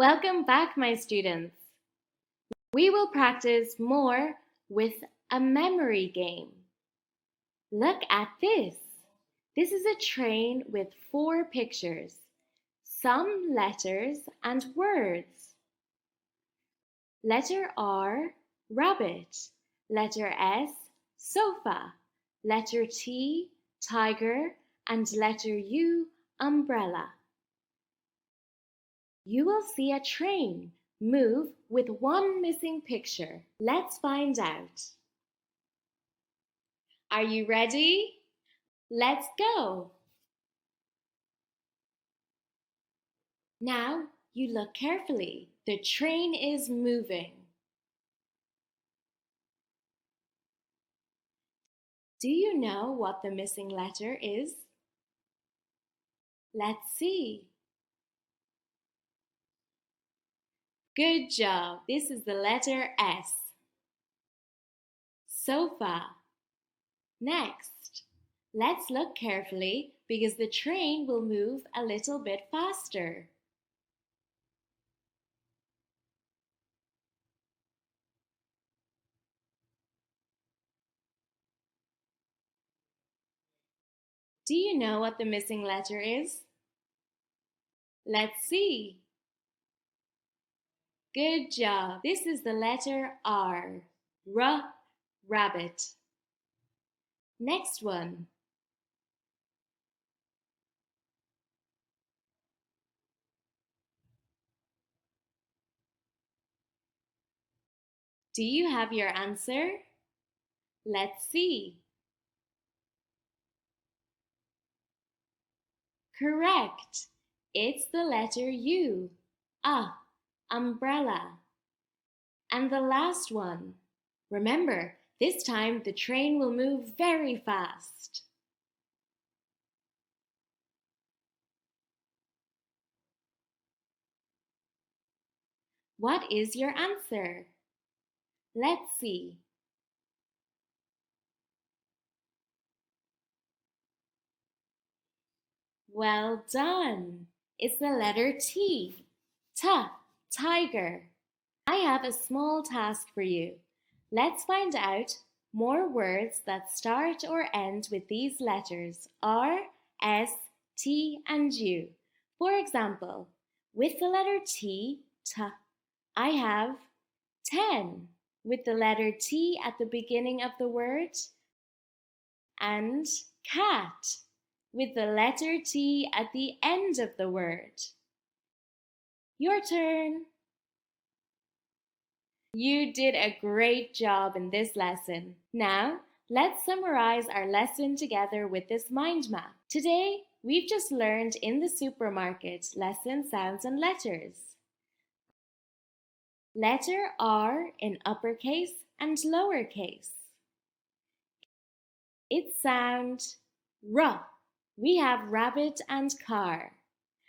Welcome back, my students. We will practice more with a memory game. Look at this. This is a train with 4 pictures, some letters and words. Letter R, rabbit. Letter S, sofa. Letter T, tiger. And letter U, umbrella. You will see a train move with one missing picture. Let's find out. Are you ready? Let's go. Now you look carefully. The train is moving. Do you know what the missing letter is? Let's see. Good job. This is the letter S. Sofa. Next, let's look carefully because the train will move a little bit faster. Do you know what the missing letter is? Let's see. Good job. This is the letter R. Rabbit. Next one. Do you have your answer? Let's see. Correct. It's the letter U. Umbrella. And the last one. Remember, this time the train will move very fast. What is your answer? Let's see. Well done. It's the letter T. Tiger. I have a small task for you. Let's find out more words that start or end with these letters R, S, T, and U. For example, with the letter T, I have 10. With the letter T at the beginning of the word, and cat with the letter T at the end of the word. Your turn. You did a great job in this lesson. Now, let's summarize our lesson together with this mind map. Today, we've just learned in the supermarket lesson sounds and letters. Letter R in uppercase and lowercase. Its sound R. We have rabbit and car.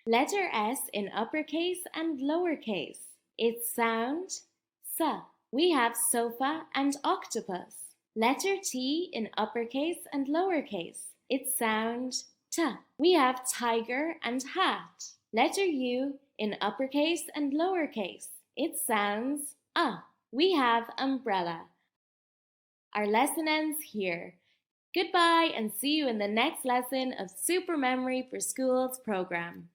Letter S in uppercase and lowercase. Its sound S. We have sofa and octopus. Letter T in uppercase and lowercase. Its sound T. We have tiger and hat. Letter U in uppercase and lowercase. It sounds We have umbrella. Our lesson ends here. Goodbye and see you in the next lesson of Super Memory for Schools program.